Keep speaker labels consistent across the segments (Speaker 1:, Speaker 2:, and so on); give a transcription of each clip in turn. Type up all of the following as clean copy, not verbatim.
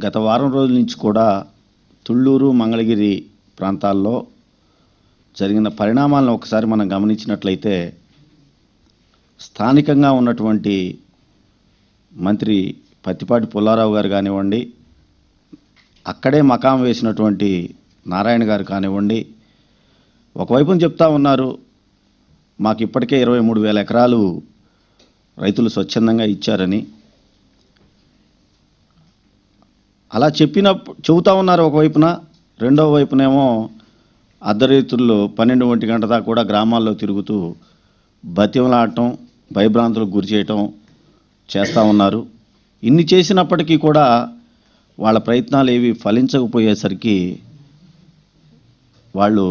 Speaker 1: గత వారం రోజుల నుంచి కూడా తుళ్ళూరు మంగళగిరి ప్రాంతాల్లో జరిగిన పరిణామాలను ఒకసారి మనం గమనించినట్లయితే స్థానికంగా ఉన్నటువంటి మంత్రి పత్తిపాటి పుల్లారావు గారు కానివ్వండి, అక్కడే మకాం వేసినటువంటి నారాయణ గారు కానివ్వండి, ఒకవైపున చెప్తా ఉన్నారు మాకు ఇప్పటికే 23,000 ఎకరాలు రైతులు స్వచ్ఛందంగా ఇచ్చారని. అలా చెబుతా ఉన్నారు ఒకవైపున. రెండో వైపునేమో అర్ధరైతుల్లో 12 గంట దాకా కూడా గ్రామాల్లో తిరుగుతూ బతిమలాడటం, భయభ్రాంతులకు గురి చేయటం చేస్తూ ఉన్నారు. ఇన్ని చేసినప్పటికీ కూడా వాళ్ళ ప్రయత్నాలు ఏవి ఫలించకపోయేసరికి వాళ్ళు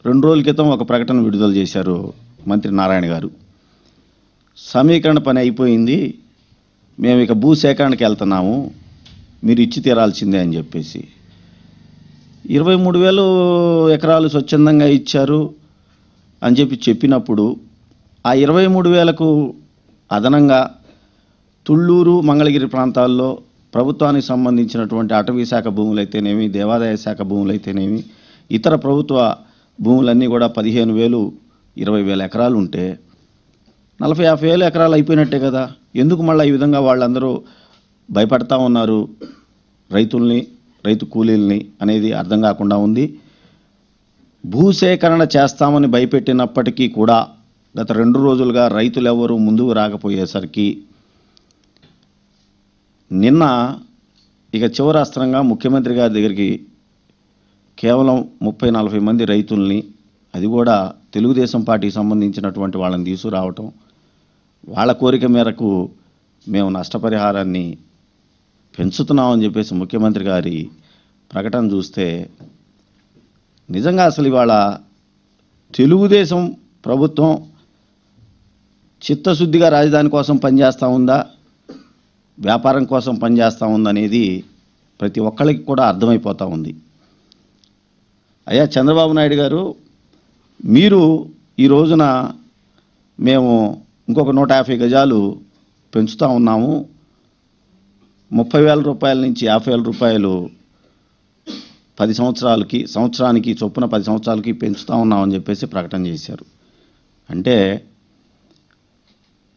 Speaker 1: 2 రోజుల క్రితం ఒక ప్రకటన విడుదల చేశారు మంత్రి నారాయణ గారు. సమీకరణ పని అయిపోయింది, మేము ఇక భూసేకరణకి వెళ్తున్నాము, మీరు ఇచ్చి తీరాల్సిందే అని చెప్పేసి 23,000 ఎకరాలు స్వచ్ఛందంగా ఇచ్చారు అని చెప్పినప్పుడు ఆ 23,000కు అదనంగా తుళ్ళూరు మంగళగిరి ప్రాంతాల్లో ప్రభుత్వానికి సంబంధించినటువంటి అటవీ శాఖ భూములైతేనేమి, దేవాదాయ శాఖ భూములైతేనేమి, ఇతర ప్రభుత్వ భూములన్నీ కూడా 15,000, 20,000 ఎకరాలు ఉంటే 40,000-50,000 ఎకరాలు అయిపోయినట్టే కదా. ఎందుకు మళ్ళీ ఈ విధంగా వాళ్ళందరూ భయపడతా ఉన్నారు రైతుల్ని, రైతు కూలీల్ని అనేది అర్థం కాకుండా ఉంది. భూసేకరణ చేస్తామని భయపెట్టినప్పటికీ కూడా గత 2 రోజులుగా రైతులు ఎవరు ముందుకు రాకపోయేసరికి నిన్న ఇక చివరాస్త్రంగా ముఖ్యమంత్రి గారి దగ్గరికి కేవలం 30-40 మంది రైతుల్ని, అది కూడా తెలుగుదేశం పార్టీకి సంబంధించినటువంటి వాళ్ళని తీసుకురావటం, వాళ్ళ కోరిక మేరకు మేము నష్టపరిహారాన్ని పెంచుతున్నామని చెప్పేసి ముఖ్యమంత్రి గారి ప్రకటన చూస్తే నిజంగా అసలు ఇవాళ తెలుగుదేశం ప్రభుత్వం చిత్తశుద్ధిగా రాజధాని కోసం పనిచేస్తూ ఉందా, వ్యాపారం కోసం పనిచేస్తూ ఉందనేది ప్రతి ఒక్కరికి కూడా అర్థమైపోతూ ఉంది. అయ్యా చంద్రబాబు నాయుడు గారు, మీరు ఈ రోజున మేము ఇంకొక 150 గజాలు పెంచుతూ ఉన్నాము, 30,000 రూపాయల నుంచి 50,000 రూపాయలు 10 సంవత్సరానికి చొప్పున 10 సంవత్సరాలకి పెంచుతూ ఉన్నామని చెప్పేసి ప్రకటన చేశారు. అంటే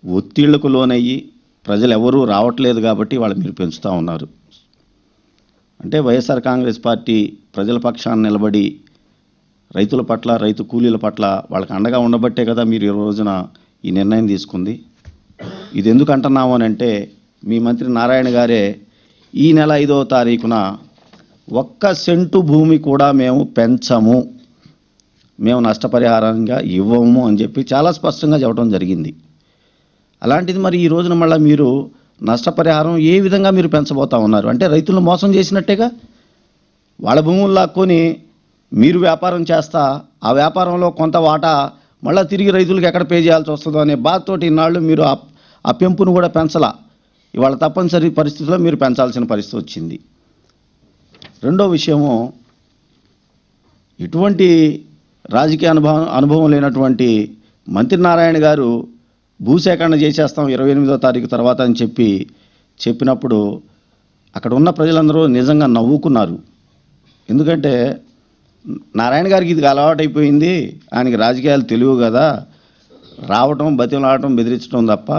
Speaker 1: ఒత్తిళ్లకు లోనయ్యి ప్రజలు ఎవరూ రావట్లేదు కాబట్టి వాళ్ళు మీరు పెంచుతూ ఉన్నారు. అంటే వైఎస్ఆర్ కాంగ్రెస్ పార్టీ ప్రజల పక్షాన నిలబడి రైతుల పట్ల, రైతు కూలీల పట్ల వాళ్ళకి అండగా ఉండబట్టే కదా మీరు ఈ రోజున ఈ నిర్ణయం తీసుకుంది. ఇది ఎందుకు అంటున్నాము అని అంటే, మీ మంత్రి నారాయణ గారే ఈ నెల 5వ తారీఖున 1 సెంటు భూమి కూడా మేము పెంచము, మేము నష్టపరిహారంగా ఇవ్వము అని చెప్పి చాలా స్పష్టంగా చెప్పడం జరిగింది. అలాంటిది మరి ఈ రోజున మళ్ళీ మీరు నష్టపరిహారం ఏ విధంగా మీరు పెంచబోతా ఉన్నారు? అంటే రైతులను మోసం చేసినట్టేగా. వాళ్ళ భూములు లాక్కొని మీరు వ్యాపారం చేస్తా ఆ వ్యాపారంలో కొంత వాటా మళ్ళీ తిరిగి రైతులకు ఎక్కడ పే చేయాల్సి వస్తుందో అనే బాధతోటి ఇన్నాళ్ళు మీరు ఆ పెంపును కూడా పెంచలా. ఇవాళ తప్పనిసరి పరిస్థితుల్లో మీరు పెంచాల్సిన పరిస్థితి వచ్చింది. రెండో విషయము, ఇటువంటి రాజకీయ అనుభవం లేనటువంటి మంత్రి నారాయణ గారు భూసేకరణ చేసేస్తాం 28వ తారీఖు తర్వాత అని చెప్పినప్పుడు అక్కడ ఉన్న ప్రజలందరూ నిజంగా నవ్వుకున్నారు. ఎందుకంటే నారాయణ గారికి ఇది అలవాటైపోయింది, ఆయనకి రాజకీయాలు తెలియవు కదా, రావటం, బతిమలాడటం, బెదిరించడం తప్ప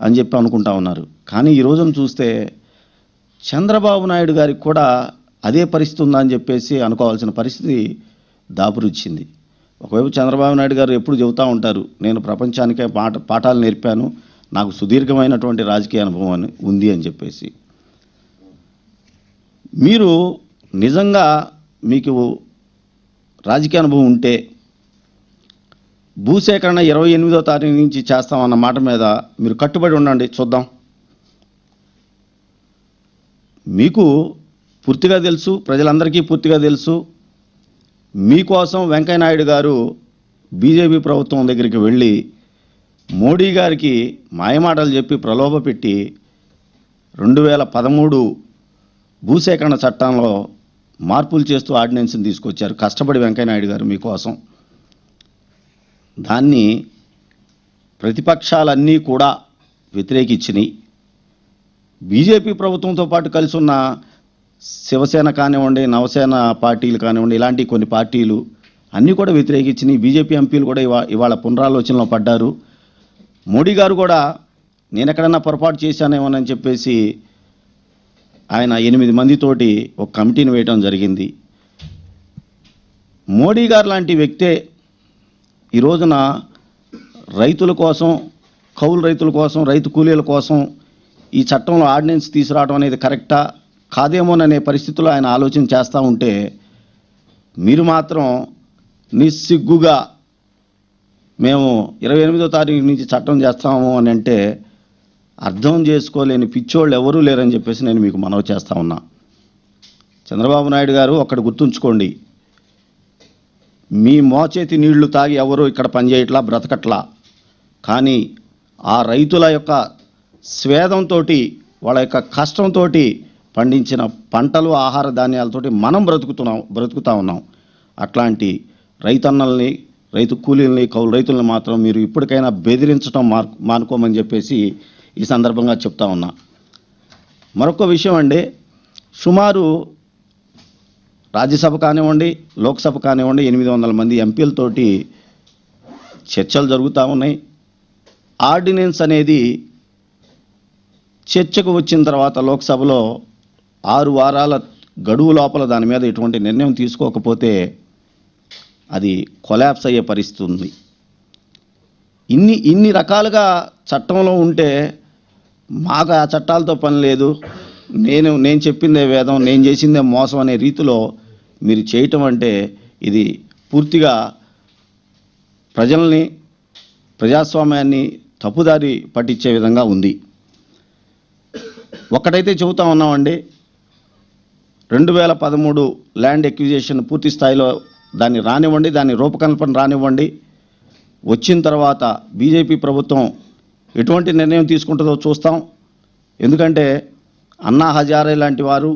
Speaker 1: అని చెప్పి అనుకుంటా ఉన్నారు. కానీ ఈ రోజున చూస్తే చంద్రబాబు నాయుడు గారికి కూడా అదే పరిస్థితి ఉందని చెప్పేసి అనుకోవాల్సిన పరిస్థితి దాపురిచ్చింది. ఒకవైపు చంద్రబాబు నాయుడు గారు ఎప్పుడు చెబుతూ ఉంటారు, నేను ప్రపంచానికే పాఠాలు నేర్పాను, నాకు సుదీర్ఘమైనటువంటి రాజకీయ అనుభవం ఉంది అని చెప్పేసి. మీరు నిజంగా మీకు రాజకీయ అనుభవం ఉంటే భూసేకరణ 28వ తారీఖు నుంచి చేస్తామన్న మాట మీద మీరు కట్టుబడి ఉండండి, చూద్దాం. మీకు పూర్తిగా తెలుసు, ప్రజలందరికీ పూర్తిగా తెలుసు, మీకోసం వెంకయ్యనాయుడు గారు బీజేపీ ప్రభుత్వం దగ్గరికి వెళ్ళి మోడీ గారికి మాయమాటలు చెప్పి ప్రలోభపెట్టి 2013 భూసేకరణ చట్టంలో మార్పులు చేస్తూ ఆర్డినెన్స్ని తీసుకొచ్చారు కష్టపడి వెంకయ్యనాయుడు గారు మీకోసం. దాన్ని ప్రతిపక్షాలన్నీ కూడా వ్యతిరేకించినాయి. బీజేపీ ప్రభుత్వంతో పాటు కలిసి ఉన్న శివసేన కానివ్వండి, నవసేన పార్టీలు కానివ్వండి, ఇలాంటి కొన్ని పార్టీలు అన్నీ కూడా వ్యతిరేకించినాయి. బీజేపీ ఎంపీలు కూడా ఇవాళ పునరాలోచనలో పడ్డారు. మోడీ గారు కూడా నేను ఎక్కడన్నా పొరపాటు చేశానేమోనని చెప్పేసి ఆయన 8 మందితోటి ఒక కమిటీని వేయడం జరిగింది. మోడీ గారు లాంటి వ్యక్తే ఈ రోజున రైతుల కోసం, కౌలు రైతుల కోసం, రైతు కూలీల కోసం ఈ చట్టంలో ఆర్డినెన్స్ తీసుకురావడం అనేది కరెక్టా కాదేమోననే పరిస్థితుల్లో ఆయన ఆలోచన చేస్తూ ఉంటే, మీరు మాత్రం నిస్సిగ్గుగా మేము 28వ తారీఖు నుంచి చట్టం చేస్తాము అని అంటే అర్థం చేసుకోలేని పిచ్చోళ్ళు ఎవరూ లేరని చెప్పేసి నేను మీకు మనవి చేస్తా ఉన్నా. చంద్రబాబు నాయుడు గారు ఒక్కటి గుర్తుంచుకోండి, మీ మోచేతి నీళ్లు తాగి ఎవరు ఇక్కడ పనిచేయట్లా, బ్రతకట్లా. కానీ ఆ రైతుల యొక్క స్వేదంతో, వాళ్ళ యొక్క కష్టంతో పండించిన పంటలు, ఆహార ధాన్యాలతోటి మనం బ్రతుకుతా ఉన్నాం. అట్లాంటి రైతన్నల్ని, రైతు కూలీల్ని, కౌలు రైతుల్ని మాత్రం మీరు ఇప్పటికైనా బెదిరించడం మానుకోమని చెప్పేసి ఈ సందర్భంగా చెప్తా ఉన్నా. మరొక విషయం అండి, సుమారు రాజ్యసభ కానివ్వండి, లోక్సభ కానివ్వండి 800 మంది ఎంపీలతోటి చర్చలు జరుగుతూ ఉన్నాయి. ఆర్డినెన్స్ అనేది చర్చకు వచ్చిన తర్వాత లోక్సభలో 6 వారాల గడువు లోపల దాని మీద ఎటువంటి నిర్ణయం తీసుకోకపోతే అది కొలాప్స్ అయ్యే పరిస్థితి ఉంది. ఇన్ని రకాలుగా చట్టంలో ఉంటే మాకు ఆ చట్టాలతో పని లేదు, నేను చెప్పిందే వేదం, నేను చేసిందే మోసం అనే రీతిలో మీరు చేయటం అంటే ఇది పూర్తిగా ప్రజల్ని, ప్రజాస్వామ్యాన్ని తప్పుదారి పట్టించే విధంగా ఉంది. ఒక్కటైతే చెబుతా ఉన్నామండి, 2013 ల్యాండ్ ఎక్విజిషన్ పూర్తి స్థాయిలో దాన్ని రానివ్వండి, దాని రూపకల్పన రానివ్వండి. వచ్చిన తర్వాత బీజేపీ ప్రభుత్వం ఎటువంటి నిర్ణయం తీసుకుంటుందో చూస్తాం. ఎందుకంటే అన్నా హజారే లాంటి వారు,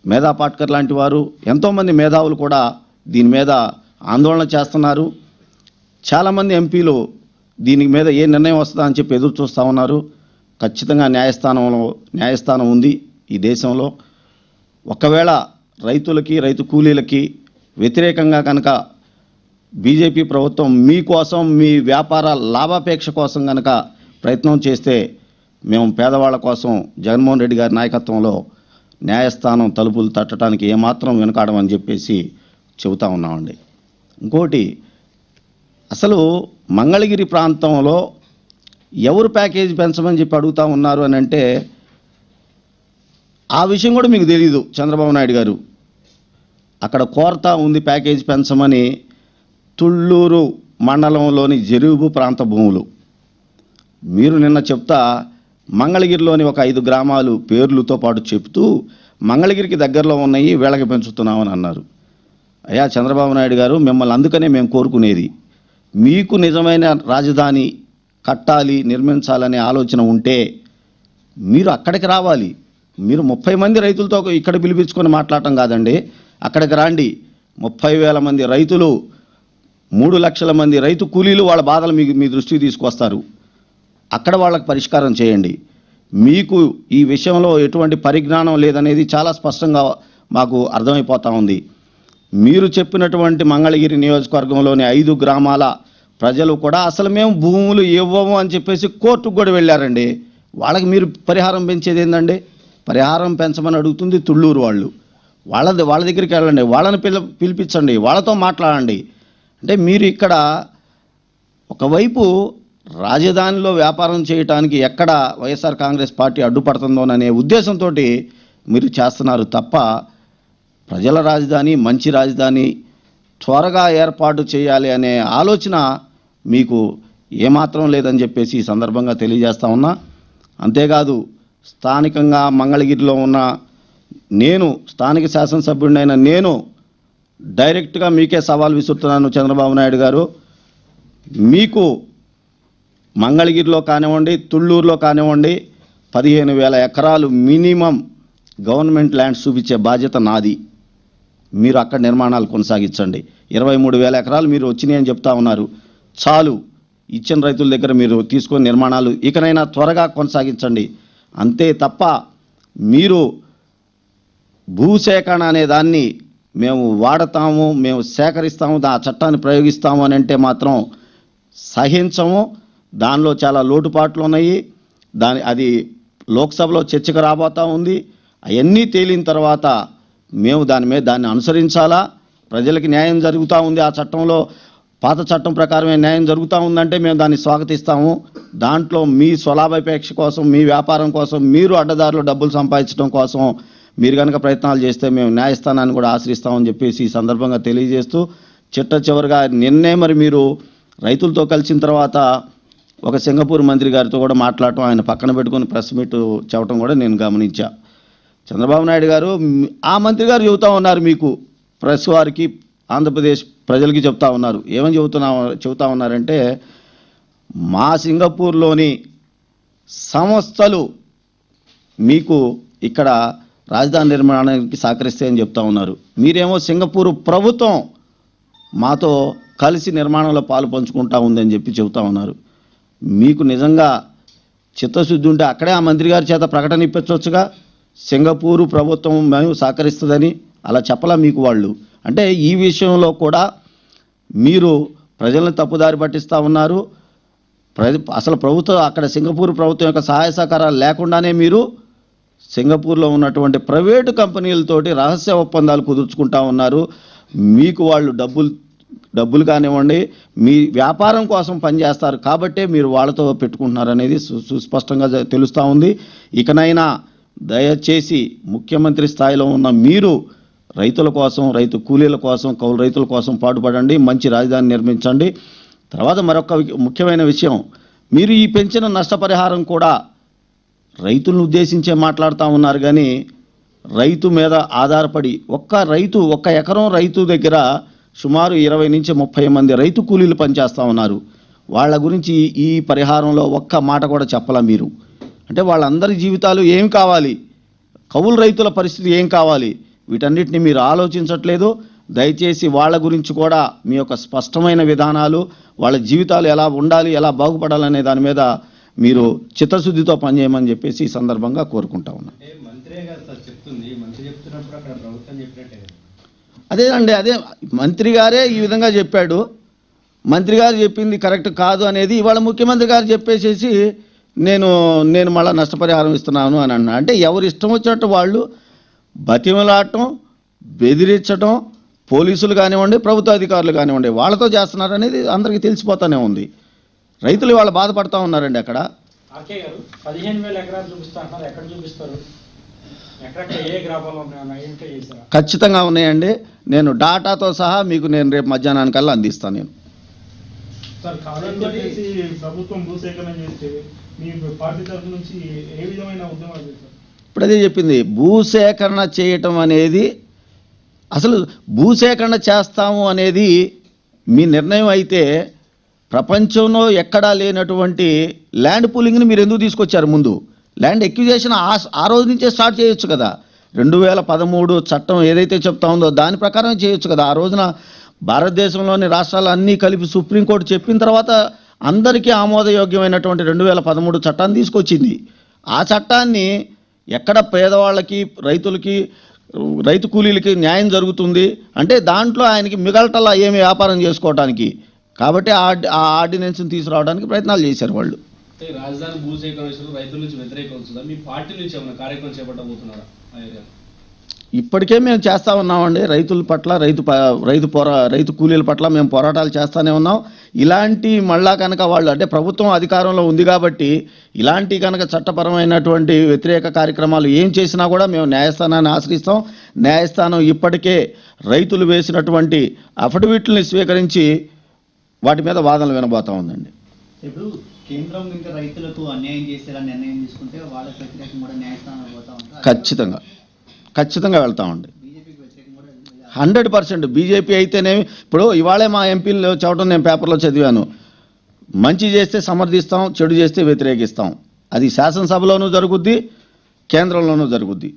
Speaker 1: మేధా పాట్కర్ లాంటి వారు, ఎంతోమంది మేధావులు కూడా దీని మీద ఆందోళన చేస్తున్నారు. చాలామంది ఎంపీలు దీని మీద ఏ నిర్ణయం వస్తుందా అని చెప్పి ఎదురు చూస్తూ ఉన్నారు. ఖచ్చితంగా న్యాయస్థానం ఉంది ఈ దేశంలో. ఒకవేళ రైతులకి, రైతు కూలీలకి వ్యతిరేకంగా కనుక బీజేపీ ప్రభుత్వం మీకోసం, మీ వ్యాపార లాభాపేక్ష కోసం కనుక ప్రయత్నం చేస్తే మేము పేదవాళ్ళ కోసం జగన్మోహన్ రెడ్డి గారి నాయకత్వంలో న్యాయస్థానం తలుపులు తట్టడానికి ఏమాత్రం వెనుకాడమని చెప్పేసి చెబుతా ఉన్నామండి. ఇంకోటి, అసలు మంగళగిరి ప్రాంతంలో ఎవరు ప్యాకేజీ పెంచమని చెప్పి అడుగుతూ ఉన్నారు అని అంటే ఆ విషయం కూడా మీకు తెలీదు. చంద్రబాబు నాయుడు గారు అక్కడ కోరతా ఉంది ప్యాకేజీ పెంచమని. తుళ్ళూరు మండలంలోని జెరూబు ప్రాంత భూములు మీరు నిన్న చెప్తా మంగళగిరిలోని ఒక 5 గ్రామాలు పేర్లతో పాటు చెప్తూ మంగళగిరికి దగ్గరలో ఉన్నాయి, వీళ్ళకి పెంచుతున్నామని అన్నారు. అయ్యా చంద్రబాబు నాయుడు గారు, మిమ్మల్ని అందుకనే మేము కోరుకునేది, మీకు నిజమైన రాజధాని కట్టాలి, నిర్మించాలనే ఆలోచన ఉంటే మీరు అక్కడికి రావాలి. మీరు 30 మంది రైతులతో ఇక్కడ పిలిపించుకొని మాట్లాడటం కాదండి, అక్కడికి రండి. 30,000 మంది రైతులు, 3 లక్షల మంది రైతు కూలీలు వాళ్ళ బాధలు మీ దృష్టికి తీసుకొస్తారు. అక్కడ వాళ్ళకి పరిష్కారం చేయండి. మీకు ఈ విషయంలో ఎటువంటి పరిజ్ఞానం లేదనేది చాలా స్పష్టంగా మాకు అర్థమైపోతూ ఉంది. మీరు చెప్పినటువంటి మంగళగిరి నియోజకవర్గంలోని 5 గ్రామాల ప్రజలు కూడా అసలు మేము భూములు ఇవ్వము అని చెప్పేసి కోర్టుకు కూడా వెళ్ళారండి. వాళ్ళకి మీరు పరిహారం పెంచేది ఏందండి? పరిహారం పెంచమని అడుగుతుంది తుళ్ళూరు వాళ్ళు. వాళ్ళ దగ్గరికి వెళ్ళండి, వాళ్ళని పిలిపించండి, వాళ్ళతో మాట్లాడండి. అంటే మీరు ఇక్కడ ఒకవైపు రాజధానిలో వ్యాపారం చేయటానికి ఎక్కడ వైఎస్ఆర్ కాంగ్రెస్ పార్టీ అడ్డుపడుతుందోననే ఉద్దేశంతో మీరు చేస్తున్నారు తప్ప, ప్రజల రాజధాని, మంచి రాజధాని త్వరగా ఏర్పాటు చేయాలి అనే ఆలోచన మీకు ఏమాత్రం లేదని చెప్పేసి ఈ సందర్భంగా తెలియజేస్తా ఉన్నా. అంతేకాదు, స్థానికంగా మంగళగిరిలో ఉన్న నేను, స్థానిక శాసనసభ్యుడినైన నేను డైరెక్ట్గా మీకే సవాల్ విసురుతున్నాను. చంద్రబాబు నాయుడు గారు, మీకు మంగళగిరిలో కానివ్వండి, తుళ్ళూరులో కానివ్వండి 15,000 ఎకరాలు మినిమం గవర్నమెంట్ ల్యాండ్స్ చూపించే బాధ్యత నాది. మీరు అక్కడ నిర్మాణాలు కొనసాగించండి. 23,000 ఎకరాలు మీరు వచ్చినాయని చెప్తా ఉన్నారు. చాలు, ఇచ్చిన రైతుల దగ్గర మీరు తీసుకొని నిర్మాణాలు ఇకనైనా త్వరగా కొనసాగించండి. అంతే తప్ప మీరు భూసేకరణ అనే దాన్ని మేము వాడతాము, మేము సేకరిస్తాము, ఆ చట్టాన్ని ప్రయోగిస్తాము అని అంటే మాత్రం సహించము. దానిలో చాలా లోటుపాట్లు ఉన్నాయి. అది లోక్సభలో చర్చకు రాబోతూ ఉంది. అవన్నీ తేలిన తర్వాత మేము దాన్ని అనుసరించాలా. ప్రజలకి న్యాయం జరుగుతూ ఉంది, ఆ చట్టంలో పాత చట్టం ప్రకారమే న్యాయం జరుగుతూ ఉందంటే మేము దాన్ని స్వాగతిస్తాము. దాంట్లో మీ స్వలాభాపేక్ష కోసం, మీ వ్యాపారం కోసం, మీరు అడ్డదారులు డబ్బులు సంపాదించడం కోసం మీరు కనుక ప్రయత్నాలు చేస్తే మేము న్యాయస్థానాన్ని కూడా ఆశ్రయిస్తామని చెప్పేసి ఈ సందర్భంగా తెలియజేస్తూ, చివరిగా నిన్నే మరి మీరు రైతులతో కలిసిన తర్వాత ఒక సింగపూర్ మంత్రి గారితో కూడా మాట్లాడటం, ఆయన పక్కన పెట్టుకుని ప్రెస్ మీట్ చెప్పడం కూడా నేను గమనించా. చంద్రబాబు నాయుడు గారు ఆ మంత్రి గారు చెబుతూ ఉన్నారు, మీకు ప్రెస్ వారికి, ఆంధ్రప్రదేశ్ ప్రజలకి చెప్తా ఉన్నారు. ఏమని చెబుతా ఉన్నారంటే, మా సింగపూర్లోని సంస్థలు మీకు ఇక్కడ రాజధాని నిర్మాణానికి సహకరిస్తాయని చెప్తా ఉన్నారు. మీరేమో సింగపూర్ ప్రభుత్వం మాతో కలిసి నిర్మాణంలో పాలు పంచుకుంటా ఉందని చెప్పి చెబుతా ఉన్నారు. మీకు నిజంగా చిత్తశుద్ధి ఉంటే అక్కడే ఆ మంత్రి గారి చేత ప్రకటన ఇప్పించవచ్చుగా, సింగపూరు ప్రభుత్వం మేము సహకరిస్తుందని. అలా చెప్పలా మీకు వాళ్ళు. అంటే ఈ విషయంలో కూడా మీరు ప్రజలను తప్పుదారి పట్టిస్తూ ఉన్నారు. అసలు ప్రభుత్వం అక్కడ సింగపూర్ ప్రభుత్వం యొక్క సహాయ సహకారాలు లేకుండానే మీరు సింగపూర్లో ఉన్నటువంటి ప్రైవేటు కంపెనీలతోటి రహస్య ఒప్పందాలు కుదుర్చుకుంటా ఉన్నారు. మీకు వాళ్ళు డబ్బులు కానివ్వండి, మీ వ్యాపారం కోసం పనిచేస్తారు కాబట్టే మీరు వాళ్ళతో పెట్టుకుంటున్నారు అనేది సుస్పష్టంగా తెలుస్తూ ఉంది. ఇకనైనా దయచేసి ముఖ్యమంత్రి స్థాయిలో ఉన్న మీరు రైతుల కోసం, రైతు కూలీల కోసం, కౌలు రైతుల కోసం పాటుపడండి, మంచి రాజధాని నిర్మించండి. తర్వాత మరొక ముఖ్యమైన విషయం, మీరు ఈ పెంచిన నష్టపరిహారం కూడా రైతులను ఉద్దేశించే మాట్లాడుతూ ఉన్నారు. కానీ రైతు మీద ఆధారపడి ఒక్క ఎకరం రైతు దగ్గర సుమారు 20 నుంచి 30 మంది రైతు కూలీలు పనిచేస్తూ ఉన్నారు. వాళ్ళ గురించి ఈ పరిహారంలో ఒక్క మాట కూడా చెప్పలా మీరు. అంటే వాళ్ళందరి జీవితాలు ఏం కావాలి, కౌలు రైతుల పరిస్థితి ఏం కావాలి, వీటన్నిటిని మీరు ఆలోచించట్లేదు. దయచేసి వాళ్ళ గురించి కూడా మీ యొక్క స్పష్టమైన విధానాలు, వాళ్ళ జీవితాలు ఎలా ఉండాలి, ఎలా బాగుపడాలనే దాని మీద మీరు చిత్తశుద్ధితో పనిచేయమని చెప్పేసి ఈ సందర్భంగా కోరుకుంటా ఉన్నాను. అదేనండి, అదే మంత్రి గారే ఈ విధంగా చెప్పాడు. మంత్రి గారు చెప్పింది కరెక్ట్ కాదు అనేది ఇవాళ ముఖ్యమంత్రి గారు చెప్పేసేసి నేను మళ్ళీ నష్టపరిహారం ఇస్తున్నాను అని అన్నా. అంటే ఎవరు ఇష్టం వచ్చినట్టు వాళ్ళు బతిమలాడటం, బెదిరించడం, పోలీసులు కానివ్వండి, ప్రభుత్వ అధికారులు కానివ్వండి, వాళ్ళతో చేస్తున్నారు అనేది అందరికీ తెలిసిపోతానే ఉంది. రైతులు వాళ్ళు బాధపడతా ఉన్నారండి. అక్కడ
Speaker 2: 15,000 ఎకరాలు చూపిస్తున్నారు, ఎక్కడ చూపిస్తారు?
Speaker 1: ఖచ్చితంగా ఉన్నాయండి. నేను డాటాతో సహా మీకు రేపు మధ్యాహ్నానికల్లా అందిస్తాను. నేను ఇప్పుడు అదే చెప్పింది, భూసేకరణ చేయటం అనేది, అసలు భూసేకరణ చేస్తాము అనేది మీ నిర్ణయం అయితే ప్రపంచంలో ఎక్కడా లేనటువంటి ల్యాండ్ పూలింగ్ని మీరు ఎందుకు తీసుకొచ్చారు? ముందు ల్యాండ్ ఎక్విజేషన్ ఆ రోజు నుంచే స్టార్ట్ చేయొచ్చు కదా. 2013 చట్టం ఏదైతే చెప్తా ఉందో దాని ప్రకారం చేయొచ్చు కదా. ఆ రోజున భారతదేశంలోని రాష్ట్రాలు అన్నీ కలిపి సుప్రీంకోర్టు చెప్పిన తర్వాత అందరికీ ఆమోదయోగ్యమైనటువంటి 2013 చట్టాన్ని తీసుకొచ్చింది. ఆ చట్టాన్ని ఎక్కడ పేదవాళ్ళకి, రైతులకి, రైతు కూలీలకి న్యాయం జరుగుతుంది అంటే దాంట్లో ఆయనకి మిగలటలా ఏమి వ్యాపారం చేసుకోవడానికి. కాబట్టి ఆ ఆర్డినెన్స్ని తీసుకురావడానికి ప్రయత్నాలు చేశారు వాళ్ళు.
Speaker 2: రాజధాని భూసేకరణ రైతుల నుంచి వ్యతిరేకం వస్తుందా? మీ పార్టీ నుంచి ఏమైనా కార్యక్రమం చేపట్టబోతున్నారా?
Speaker 1: ఇప్పటికే మేము చేస్తూ ఉన్నామండి. రైతుల పట్ల, రైతు కూలీల పట్ల మేము పోరాటాలు చేస్తూనే ఉన్నాం. ఇలాంటి మళ్ళా కనుక వాళ్ళు, అంటే ప్రభుత్వం అధికారంలో ఉంది కాబట్టి ఇలాంటి కనుక చట్టపరమైనటువంటి వ్యతిరేక కార్యక్రమాలు ఏం చేసినా కూడా మేము న్యాయస్థానాన్ని ఆశ్రయిస్తాం. న్యాయస్థానం ఇప్పటికే రైతులు వేసినటువంటి అఫిడవిట్లని స్వీకరించి వాటి మీద వాదనలు వినబోతా ఉందండి.
Speaker 3: ఇప్పుడు కేంద్రం ఇంకా రైతులకు అన్యాయం చేసేలా నిర్ణయం తీసుకుంటే వాళ్ళకి వ్యతిరేకం కూడా న్యాయస్థానం పోతా ఉంటారు.
Speaker 1: ఖచ్చితంగా వెళ్తామండి. 100% బీజేపీ అయితేనేమి. ఇప్పుడు ఇవాళే మా ఎంపీలు చెప్పడం నేను పేపర్లో చదివాను, మంచి చేస్తే సమర్థిస్తాం, చెడు చేస్తే వ్యతిరేకిస్తాం. అది శాసనసభలోనూ జరుగుద్ది, కేంద్రంలోనూ జరుగుద్ది.